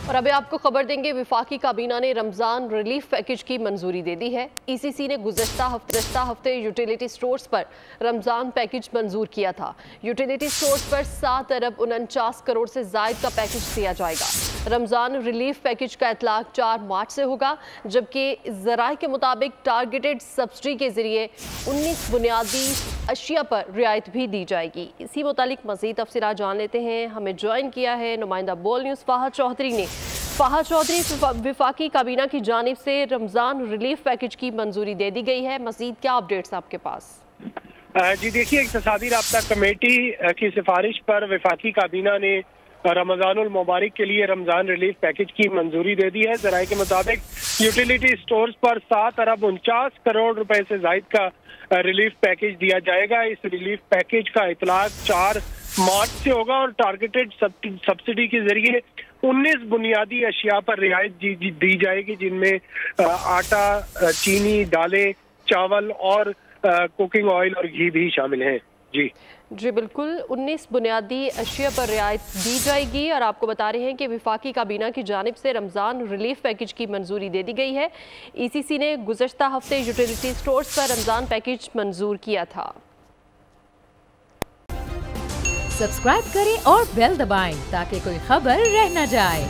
और अभी आपको खबर देंगे, विफाकी काबीना ने रमज़ान रिलीफ पैकेज की मंजूरी दे दी है। ईसीसी ने गुज़श्ता हफ्ते यूटिलिटी स्टोर्स पर रमज़ान पैकेज मंजूर किया था। यूटिलिटी स्टोर्स पर 7 अरब 49 करोड़ से ज़ायद का पैकेज दिया जाएगा। रमज़ान रिलीफ पैकेज का इतलाक 4 मार्च से होगा, जबकि ज़राए के मुताबिक टारगेटेड सब्सिडी के जरिए 19 बुनियादी अशिया पर रियायत भी दी जाएगी। इसी मुतालिक मज़ीद तफसीलात जान लेते हैं। हमें ज्वाइन किया है नुमाइंदा बोल न्यूज़ फ़ाहद चौधरी ने। फ़ाहद चौधरी, विफाकी काबीना की जानिब से रमज़ान रिलीफ पैकेज की मंजूरी दे दी गई है, मज़ीद क्या अपडेट्स आपके पास? जी देखिए, इक़्तिसादी राब्ता कमेटी की सिफारिश पर विफाकी काबीना ने रमज़ानुल मुबारक के लिए रमज़ान रिलीफ पैकेज की मंजूरी दे दी है। ज़राए के मुताबिक यूटिलिटी स्टोर्स पर 7 अरब 49 करोड़ रुपए से ज़ायद का रिलीफ पैकेज दिया जाएगा। इस रिलीफ पैकेज का इतलाक 4 मार्च से होगा और टारगेटेड सब्सिडी के जरिए 19 बुनियादी अशिया पर रियायत दी जाएगी, जिनमें आटा, चीनी, दालें, चावल और कुकिंग ऑयल और घी भी शामिल हैं। जी बिल्कुल, 19 बुनियादी अशिया पर रियायत दी जाएगी। और आपको बता रहे हैं कि विफाकी काबीना की जानिब से रमज़ान रिलीफ पैकेज की मंजूरी दे दी गई है। ईसीसी ने गुज़श्ता हफ्ते यूटिलिटी स्टोर्स पर रमज़ान पैकेज मंजूर किया था। सब्सक्राइब करें और बेल दबाएं ताकि कोई खबर रह न जाए।